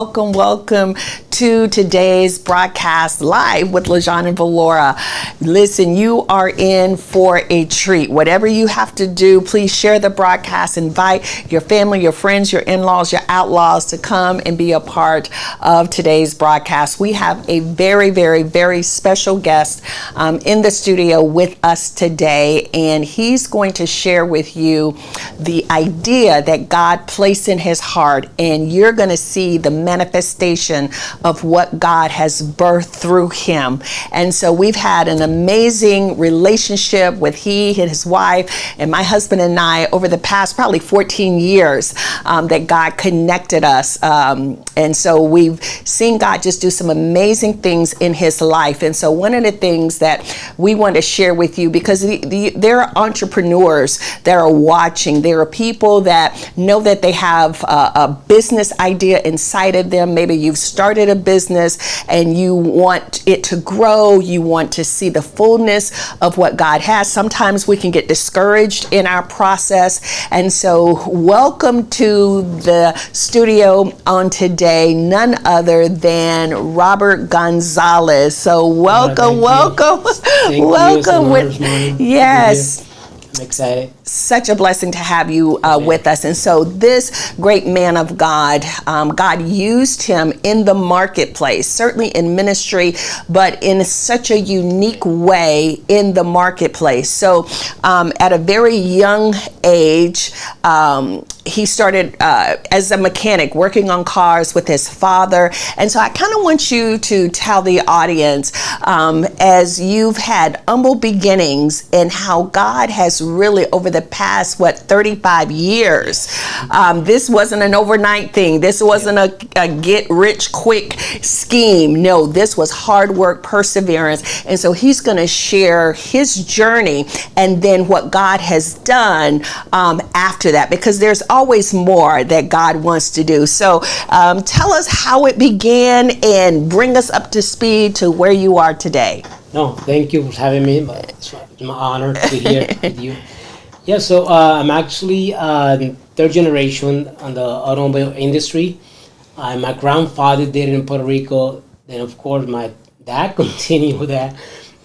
Welcome to today's broadcast live with LaJun Valora. Listen, you are in for a treat. Whatever you have to do, please share the broadcast. Invite your family, your friends, your in-laws, your outlaws to come and be a part of today's broadcast. We have a very special guest in the studio with us today, and he's going to share with you the idea that God placed in his heart, and you're going to see the manifestation of what God has birthed through him. And so we've had an amazing relationship with he and his wife and my husband and I over the past probably 14 years that God connected us. And so we've seen God just do some amazing things in his life. And so one of the things that we want to share with you, because there are entrepreneurs that are watching, there are people that know that they have a business idea inside of them. Maybe you've started a business and you want it to grow. You want to see the fullness of what God has. Sometimes we can get discouraged in our process. And so welcome to the studio on today, none other than Robert Gonzalez. So welcome. Yes. I'm excited. Such a blessing to have you with us. And so this great man of God, God used him in the marketplace, certainly in ministry, but in such a unique way in the marketplace. So at a very young age, he started as a mechanic working on cars with his father. And so I kind of want you to tell the audience, as you've had humble beginnings and how God has really over the past 35 years, this wasn't an overnight thing. This wasn't a get rich quick scheme. No, this was hard work, perseverance. And so he's going to share his journey and then what God has done after that, because there's always more that God wants to do. So tell us how it began and bring us up to speed to where you are today. No, thank you for having me. It's my honor to be here with you. Yeah, so I'm actually third generation on the automobile industry. My grandfather did it in Puerto Rico. Then, of course, my dad continued with that.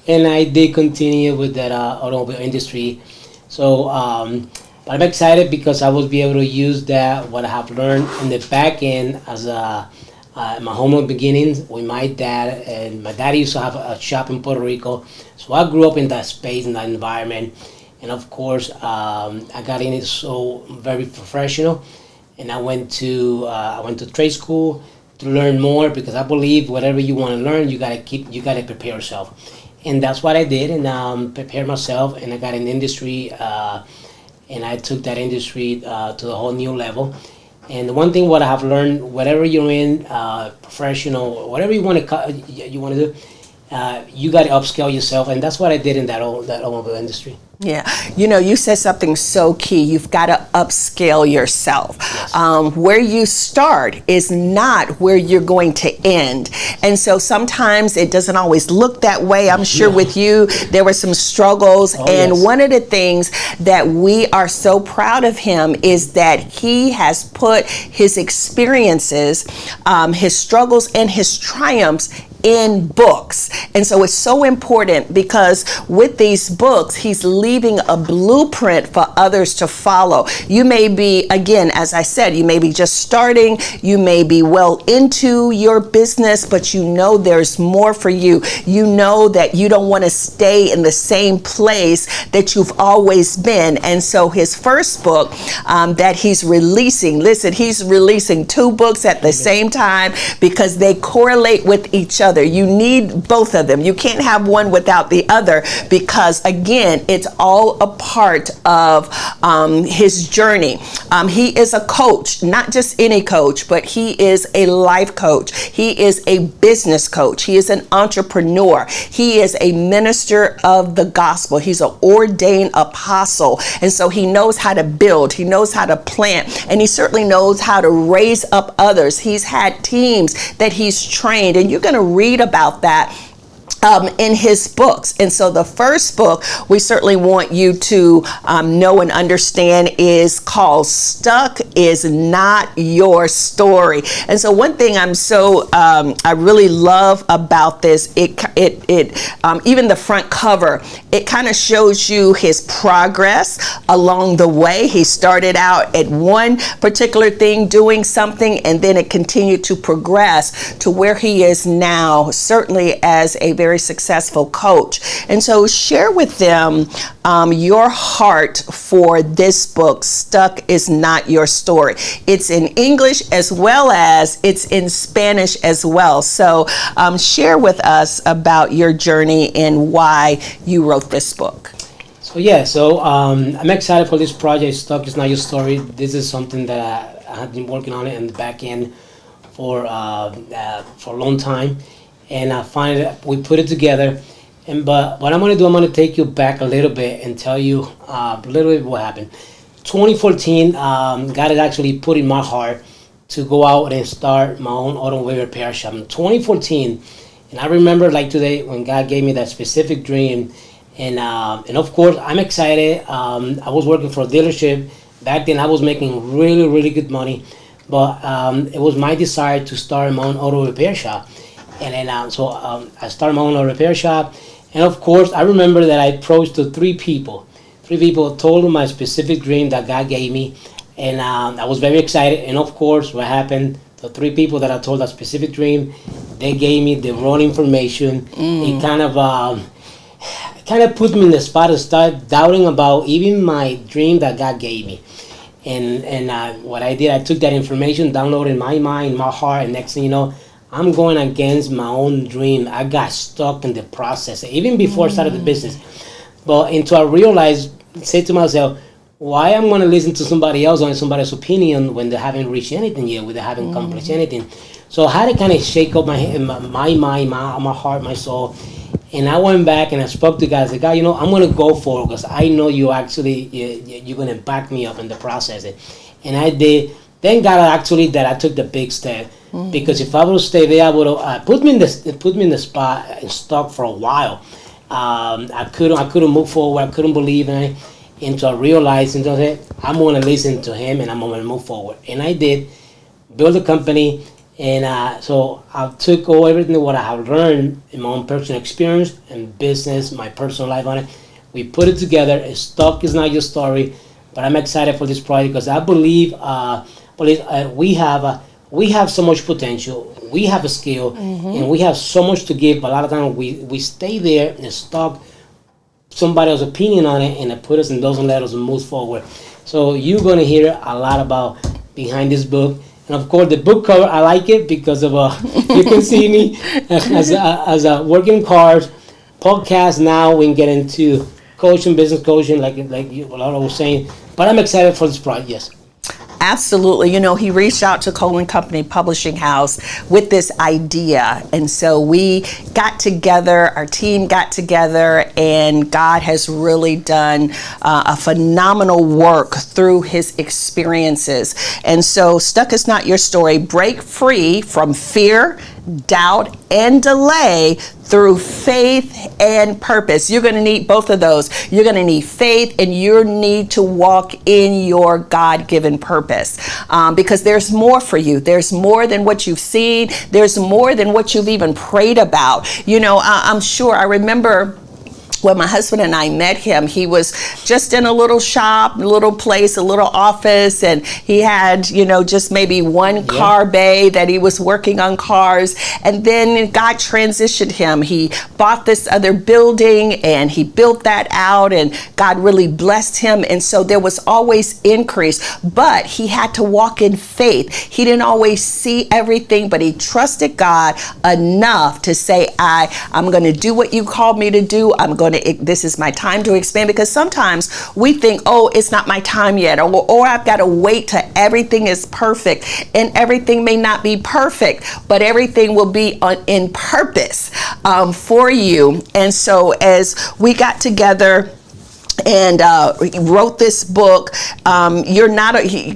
And I did continue with that automobile industry. So I'm excited because I will be able to use that, what I have learned in the back end as my humble beginnings with my dad. And my dad used to have a shop in Puerto Rico. So I grew up in that space, in that environment. And of course, I got in it so very professional, and I went to trade school to learn more, because I believe whatever you want to learn, you gotta prepare yourself, and that's what I did, and prepared myself, and I got in the industry, and I took that industry to a whole new level. And the one thing what I have learned, whatever you're in, professional, whatever you want to do. You got to upscale yourself, and that's what I did in that automobile industry. Yeah, you said something so key. You've got to upscale yourself. Yes. Where you start is not where you're going to end. And so sometimes it doesn't always look that way. I'm sure with you, there were some struggles. One of the things that we are so proud of him is that he has put his experiences, his struggles, and his triumphs in books. And so it's so important, because with these books, he's leaving a blueprint for others to follow. You may be, again, as I said, you may be just starting, you may be well into your business, but there's more for you. You know that you don't want to stay in the same place that you've always been. And so his first book that he's releasing, he's releasing 2 books at the same time because they correlate with each other. You need both of them. You can't have one without the other, because again, it's all a part of his journey. He is a coach, not just any coach, but he is a life coach. He is a business coach. He is an entrepreneur. He is a minister of the gospel. He's an ordained apostle. And so he knows how to build. He knows how to plant. And he certainly knows how to raise up others. He's had teams that he's trained. And you're going to read about that in his books. And so the first book we certainly want you to know and understand is called Stuck Is Not Your Story. And so one thing I really love about this, even the front cover, it kind of shows you his progress along the way. He started out at one particular thing, doing something, and then it continued to progress to where he is now, certainly as a very successful coach. And so share with them your heart for this book, Stuck Is Not Your Story. It's in English as well as it's in Spanish as well. So share with us about your journey and why you wrote this book. So I'm excited for this project, Stuck Is Not Your Story. This is something that I have been working on it in the back end for a long time. And I find that we put it together. But what I'm going to do, I'm going to take you back a little bit and tell you a little bit what happened. 2014, God had actually put in my heart to go out and start my own automobile repair shop. In 2014, and I remember like today when God gave me that specific dream. And of course, I'm excited. I was working for a dealership. Back then, I was making really, really good money. But it was my desire to start my own auto repair shop. And then I started my own auto repair shop. And of course, I remember that I approached to three people. Three people told them my specific dream that God gave me. And I was very excited. And of course, what happened, the three people that I told that specific dream, they gave me the wrong information. It kind of put me in the spot to start doubting about even my dream that God gave me. And what I did, I took that information, downloaded in my mind, my heart, and next thing you know, I'm going against my own dream. I got stuck in the process, even before I started the business. But until I realized, say to myself, why I'm going to listen to somebody else or somebody's opinion when they haven't reached anything yet, when they haven't accomplished anything. So I had to kind of shake up my mind, my heart, my soul. And I went back and I spoke to God. I said, God, I'm going to go for it because I know you're going to back me up in the process. And I did. Thank God actually that I took the big step. Because if I would have stayed there, I would have put me in the spot and stuck for a while. I couldn't move forward. I couldn't believe in it until I realized, I'm going to listen to him and I'm going to move forward. And I did build a company. And so I took all everything what I have learned in my own personal experience and business, my personal life on it. We put it together. Stuck Is Not Your Story. But I'm excited for this project because I believe we have so much potential. We have a skill, and we have so much to give. But a lot of times we stay there and stuck somebody else's opinion on it, and it put us in those letters and move forward. So you're going to hear a lot about behind this book. And of course, the book cover, I like it because of you can see me as a working cars, podcast now. We can get into coaching, business coaching, like Valora was saying. But I'm excited for this project, yes. Absolutely. He reached out to Cohen Company Publishing House with this idea. And so we got together, our team got together, and God has really done a phenomenal work through his experiences. And so Stuck Is Not Your Story. Break free from fear, doubt, and delay through faith and purpose. You're going to need both of those. You're going to need faith and you need to walk in your God-given purpose because there's more for you. There's more than what you've seen. There's more than what you've even prayed about. I'm sure I remember when my husband and I met him, he was just in a little shop, a little place, a little office, and he had, just maybe one car bay that he was working on cars. And then God transitioned him. He bought this other building and he built that out, and God really blessed him. And so there was always increase, but he had to walk in faith. He didn't always see everything, but he trusted God enough to say, I'm going to do what you called me to do. This is my time to expand, because sometimes we think, it's not my time yet, or I've got to wait till everything is perfect, and everything may not be perfect, but everything will be in purpose for you. And so as we got together and he wrote this book. You're not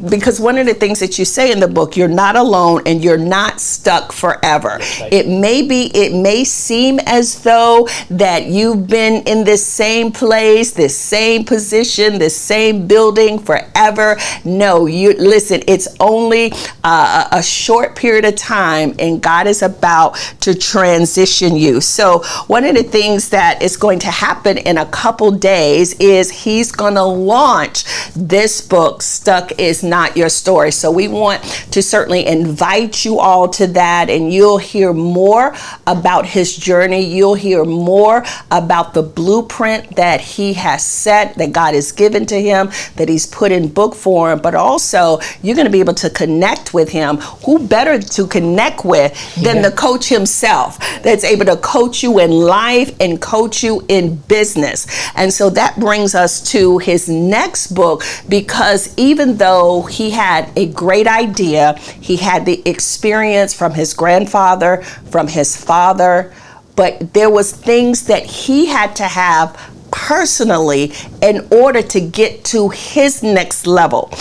because one of the things that you say in the book, you're not alone and you're not stuck forever. Right. It may seem as though that you've been in this same place, this same position, this same building forever. No, you listen, it's only a short period of time, and God is about to transition you. So one of the things that is going to happen in a couple days is he's going to launch this book, Stuck Is Not Your Story. So we want to certainly invite you all to that, and you'll hear more about his journey. You'll hear more about the blueprint that he has set, that God has given to him, that he's put in book form, but also you're going to be able to connect with him. Who better to connect with than the coach himself, that's able to coach you in life and coach you in business. And so that brings us to his next book, because even though he had a great idea, he had the experience from his grandfather, from his father, but there was things that he had to have personally in order to get to his next level.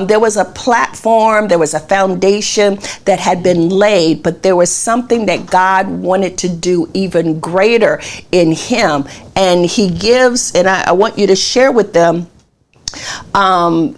There was a platform, there was a foundation that had been laid, but there was something that God wanted to do even greater in him. And he gives, and I want you to share with them the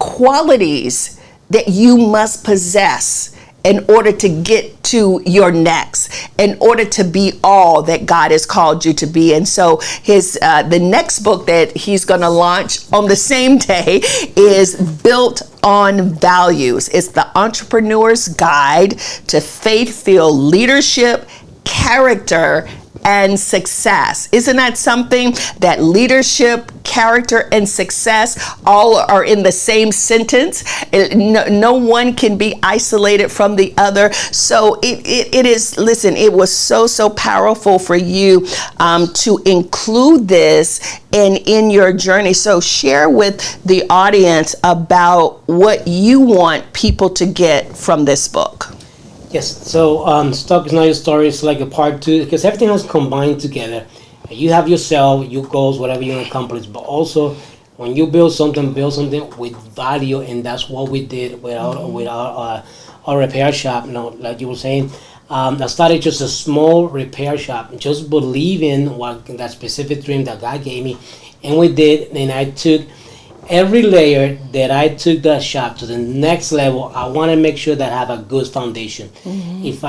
qualities that you must possess in order to get to your next, in order to be all that God has called you to be. And so his the next book that he's going to launch on the same day is Built on Values. It's the Entrepreneur's Guide to Faith-Filled Leadership, Character, and Success. Isn't that something, that leadership, character, and success all are in the same sentence? No one can be isolated from the other. So it is, listen, it was so powerful for you to include this in your journey. So share with the audience about what you want people to get from this book. Yes, so Stuck Is Not Your Story is like a part two, because everything is combined together. You have yourself, your goals, whatever you want to accomplish, but also when you build something with value, and that's what we did with our repair shop. You know, like you were saying, I started just a small repair shop, just believing what that specific dream that God gave me, and we did. And I took every layer that I took that shop to the next level. I want to make sure that I have a good foundation. Mm-hmm. If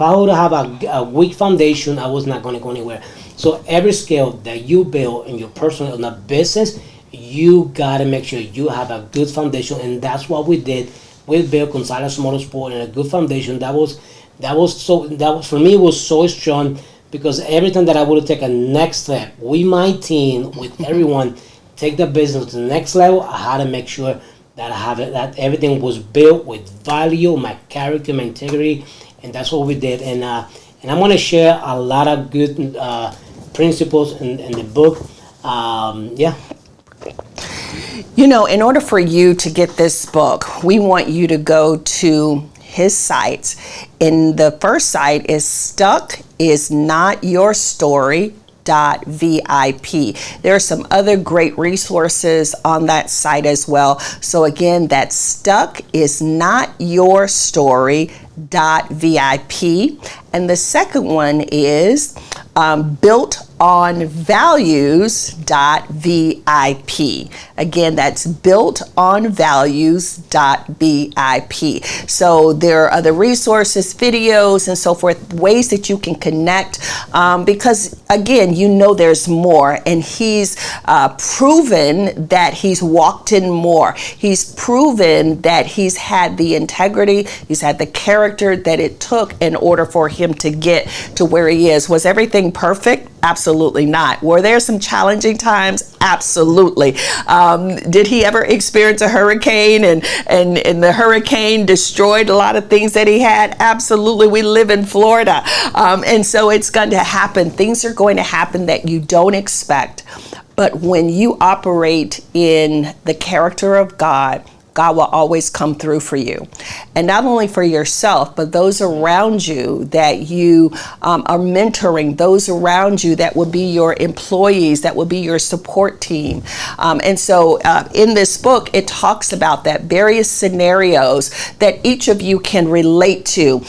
I would have a weak foundation, I was not going to go anywhere. So every skill that you build in your personal, in a business, you got to make sure you have a good foundation, and that's what we did. We built Gonzalez Motorsport in a good foundation. That was for me, it was so strong, because every time that I would take a next step, my team, with everyone, take the business to the next level, I had to make sure that that everything was built with value, my character, my integrity, and that's what we did. And I'm going to share a lot of good principles in the book. You know, in order for you to get this book, we want you to go to his sites. And the first site is stuckisnotyourstory.vip. There are some other great resources on that site as well. So again, that's stuckisnotyourstory.vip. And the second one is builtonvalues.vip. Again, that's builtonvalues.vip. So there are other resources, videos, and so forth, ways that you can connect, because again, you know there's more, and he's proven that he's walked in more. He's proven that he's had the integrity, he's had the character that it took in order for him to get to where he is. Was everything perfect? Absolutely not. Were there some challenging times? Absolutely. Did he ever experience a hurricane and the hurricane destroyed a lot of things that he had? Absolutely. We live in Florida. And so it's going to happen. Things are going to happen that you don't expect. But when you operate in the character of God, God will always come through for you. And not only for yourself, but those around you that you are mentoring, those around you that will be your employees, that will be your support team. And so in this book, it talks about that various scenarios that each of you can relate to.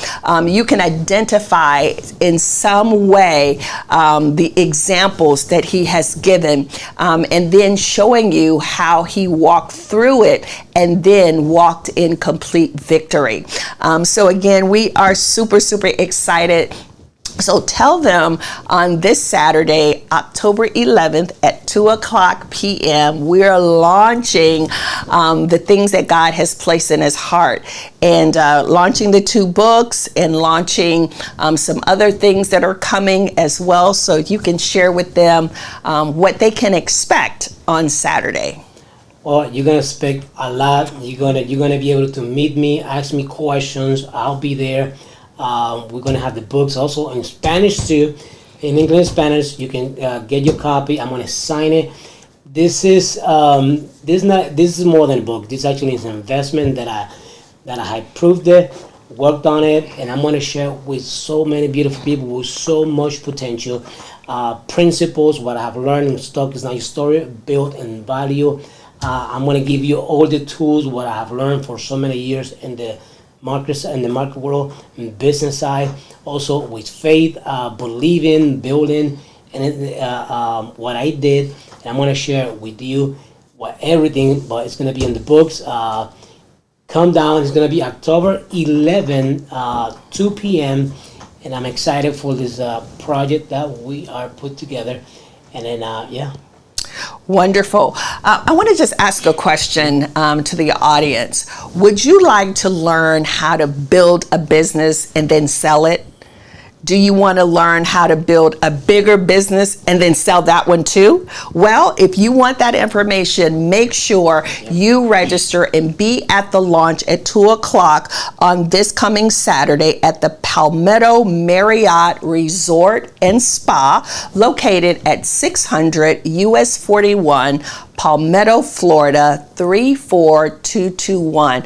You can identify in some way the examples that he has given, and then showing you how he walked through it and then walked in complete victory. So again, we are super, super excited. So tell them on this Saturday, October 11th at 2:00 p.m., we're launching the things that God has placed in his heart, and launching the 2 books and launching some other things that are coming as well. So you can share with them what they can expect on Saturday. Well, you're gonna expect a lot. You're gonna be able to meet me, ask me questions. I'll be there. We're gonna have the books also in Spanish too, in English and Spanish. You can get your copy. I'm gonna sign it. This is more than a book. This actually is an investment that I proved it, worked on it, and I'm gonna share with so many beautiful people with so much potential. Principles, what I have learned in Stock is Not Your Story, built in value. I'm gonna give you all the tools what I have learned for so many years in the market world, and business side, also with faith, believing, building, and what I did. And I'm gonna share with you everything, but it's gonna be in the books. Come down. It's gonna be October 11, 2 p.m. And I'm excited for this project that we are put together. And then yeah. Wonderful. I want to just ask a question to the audience. Would you like to learn how to build a business and then sell it? Do you want to learn how to build a bigger business and then sell that one too? Well, if you want that information, make sure you register and be at the launch at 2:00 on this coming Saturday at the Palmetto Marriott Resort and Spa, located at 600 US 41, Palmetto, Florida 34221.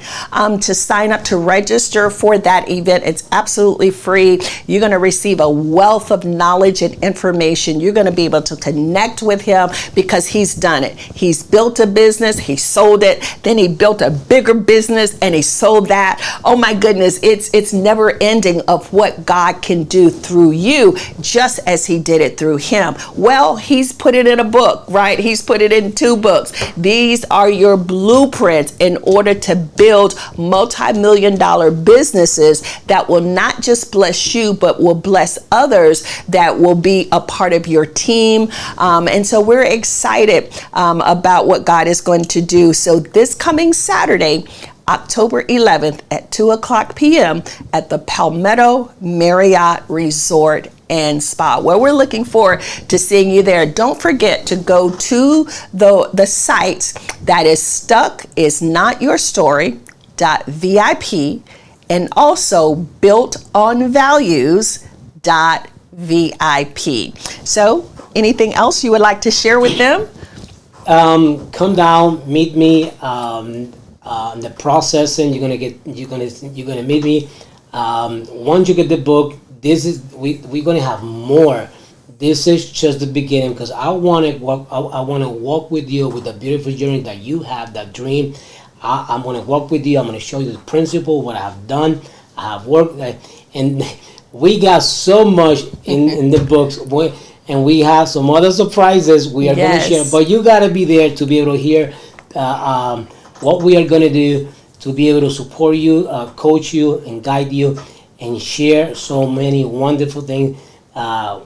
To sign up to register for that event, it's absolutely free. You're going to receive a wealth of knowledge and information. You're going to be able to connect with him because he's done it. He's built a business, he sold it, then he built a bigger business and he sold that. Oh my goodness, it's never ending of what God can do through you, just as he did it through him. Well, he's put it in a book, right? He's put it in 2 books. These are your blueprints in order to build multi-million-dollar businesses that will not just bless you, but will bless others that will be a part of your team. And so we're excited about what God is going to do. So this coming Saturday, October 11th at 2:00 p.m. at the Palmetto Marriott Resort and Spa, where we're looking forward to seeing you there. Don't forget to go to the site that is stuckisnotyourstory.vip and also builtonvalues.vip. So anything else you would like to share with them? Come down, meet me. The processing, you're gonna meet me. Once you get the book, we're gonna have more. This is just the beginning, because I want to walk with you with the beautiful journey that you have, that dream. I'm gonna walk with you. I'm gonna show you the principle, what I have done. I have worked, and we got so much in the books. And we have some other surprises we are gonna share. But you gotta be there to be able to hear what we are going to do to be able to support you, coach you, and guide you, and share so many wonderful things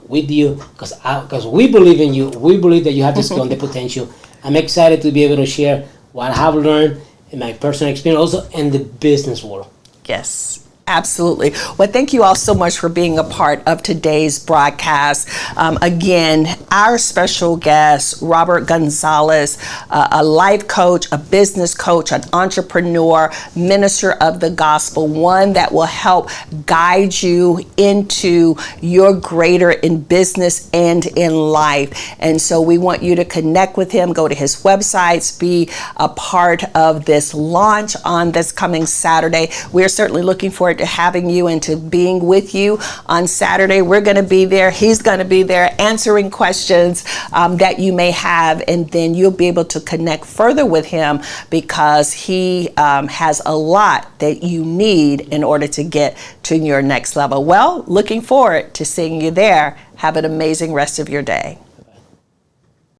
with you, because we believe in you. We believe that you have the skill and the potential. I'm excited to be able to share what I have learned in my personal experience, also in the business world. Yes. Absolutely. Well, thank you all so much for being a part of today's broadcast. Again, our special guest, Robert Gonzalez, a life coach, a business coach, an entrepreneur, minister of the gospel, one that will help guide you into your greater in business and in life. And so we want you to connect with him, go to his websites, be a part of this launch on this coming Saturday. We're certainly looking forward to having you and to being with you on Saturday. We're going to be there. He's going to be there answering questions that you may have, and then you'll be able to connect further with him because he has a lot that you need in order to get to your next level. Well, looking forward to seeing you there. Have an amazing rest of your day.